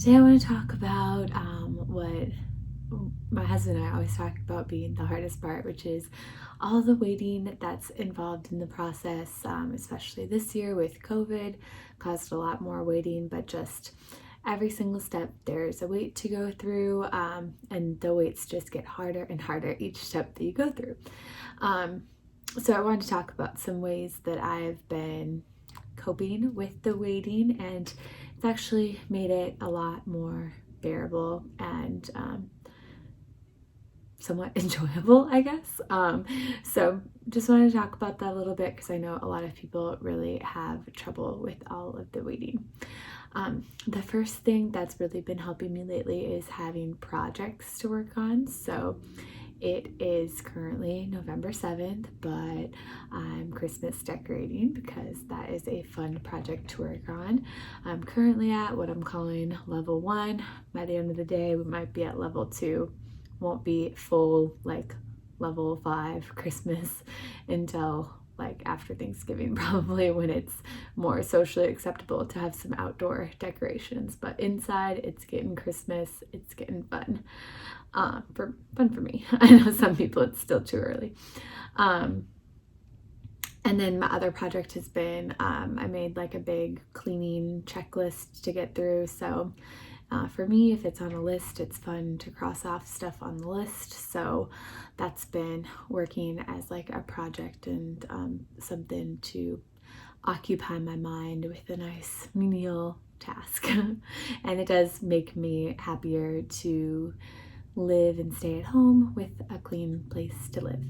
Today I want to talk about what my husband and I always talk about being the hardest part, which is all the waiting that's involved in the process, especially this year with COVID, caused a lot more waiting, but just every single step there's a wait to go through, and the waits just get harder and harder each step that you go through. So I wanted to talk about some ways that I've been coping with the waiting, and it's actually made it a lot more bearable and somewhat enjoyable, I guess. So just wanted to talk about that a little bit because I know a lot of people really have trouble with all of the waiting. The first thing that's really been helping me lately is having projects to work on. So it is currently November 7th, but I'm Christmas decorating because that is a fun project to work on. I'm currently at what I'm calling level 1. By the end of the day, we might be at level 2. Won't be full like level 5 Christmas until like after Thanksgiving, probably, when it's more socially acceptable to have some outdoor decorations. But inside, it's getting Christmas, it's getting fun. For me. I know some people it's still too early. And then my other project has been I made like a big cleaning checklist to get through. So for me, if it's on a list, it's fun to cross off stuff on the list. So that's been working as like a project and something to occupy my mind with a nice menial task. And it does make me happier to live and stay at home with a clean place to live.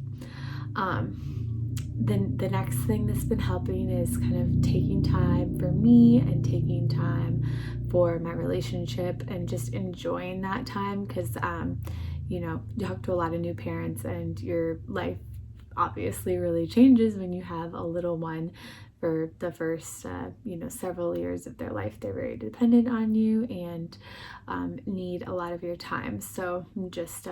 Then the next thing that's been helping is kind of taking time for me and taking time for my relationship and just enjoying that time, because you talk to a lot of new parents and your life obviously really changes when you have a little one. For the first several years of their life, they're very dependent on you and need a lot of your time. So I'm just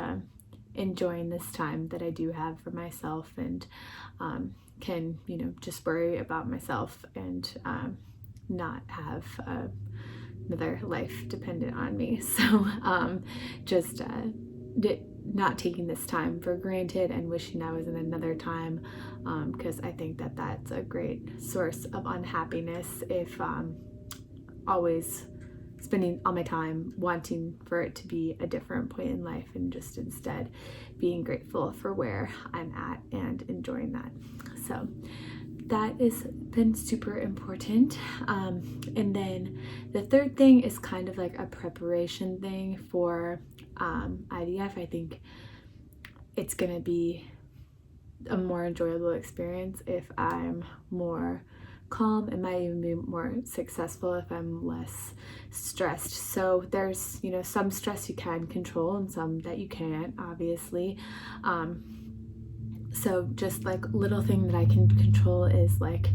enjoying this time that I do have for myself, and can just worry about myself and not have another life dependent on me. So just not taking this time for granted and wishing I was in another time, because I think that that's a great source of unhappiness if always spending all my time wanting for it to be a different point in life, and just instead being grateful for where I'm at and enjoying that. So that has been super important. And then the third thing is kind of like a preparation thing for IVF. I think it's going to be a more enjoyable experience if I'm more calm. It might even be more successful if I'm less stressed. So there's some stress you can control and some that you can't, obviously. So just like little thing that I can control is like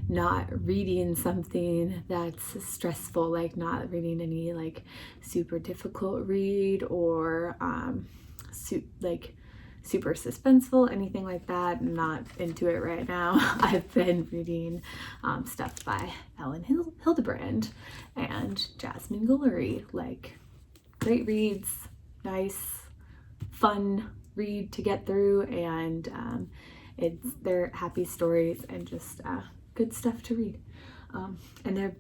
not reading something that's stressful, like not reading any like super difficult read or super suspenseful, anything like that. I'm not into it right now. I've been reading stuff by Ellen Hildebrand and Jasmine Guillory, like great reads, nice, fun read to get through, and they're happy stories and just good stuff to read. And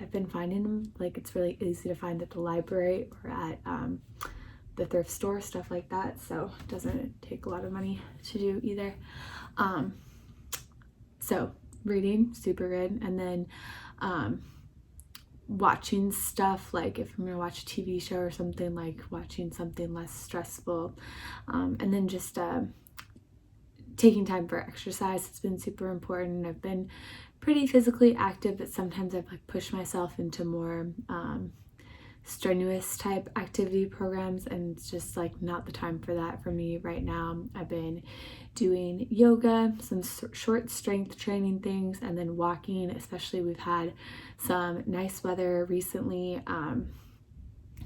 I've been finding them, like it's really easy to find at the library or at the thrift store, stuff like that, so it doesn't take a lot of money to do either. So reading, super good. And then watching stuff, like if I'm gonna watch a TV show or something, like watching something less stressful. And then just taking time for exercise. It's been super important. I've been pretty physically active, but sometimes I've like pushed myself into more strenuous type activity programs, and it's just like not the time for that for me right now. I've been doing yoga, some short strength training things, and then walking. Especially we've had some nice weather recently,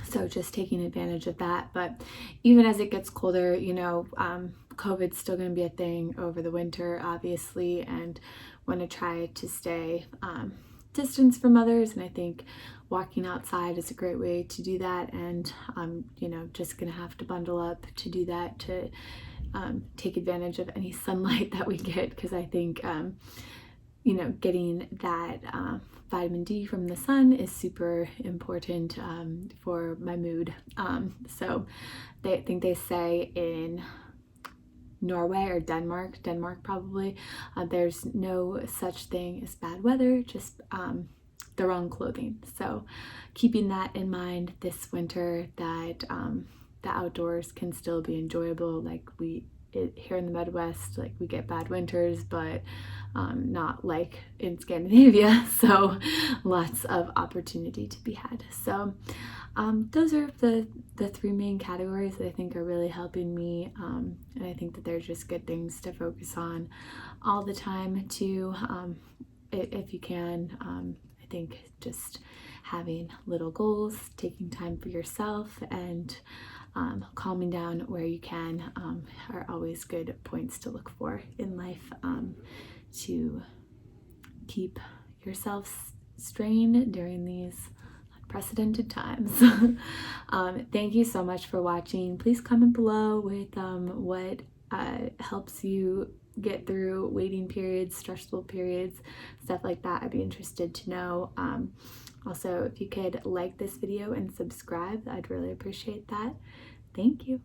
so just taking advantage of that. But even as it gets colder, COVID's still going to be a thing over the winter, obviously, and want to try to stay distance from others, and I think walking outside is a great way to do that. And I'm, just gonna have to bundle up to do that, to take advantage of any sunlight that we get, because I think getting that vitamin D from the sun is super important for my mood. So I think they say in Norway or Denmark probably, there's no such thing as bad weather, just the wrong clothing. So keeping that in mind this winter, that the outdoors can still be enjoyable. Like here in the Midwest, like we get bad winters, but not like in Scandinavia, so lots of opportunity to be had. So those are the three main categories that I think are really helping me, and I think that they're just good things to focus on all the time too, if you can. I think just having little goals, taking time for yourself, and calming down where you can are always good points to look for in life, to keep yourself straight during these unprecedented times. Thank you so much for watching. Please comment below with what helps you get through waiting periods, stressful periods, stuff like that. I'd be interested to know. Also, if you could like this video and subscribe, I'd really appreciate that. Thank you.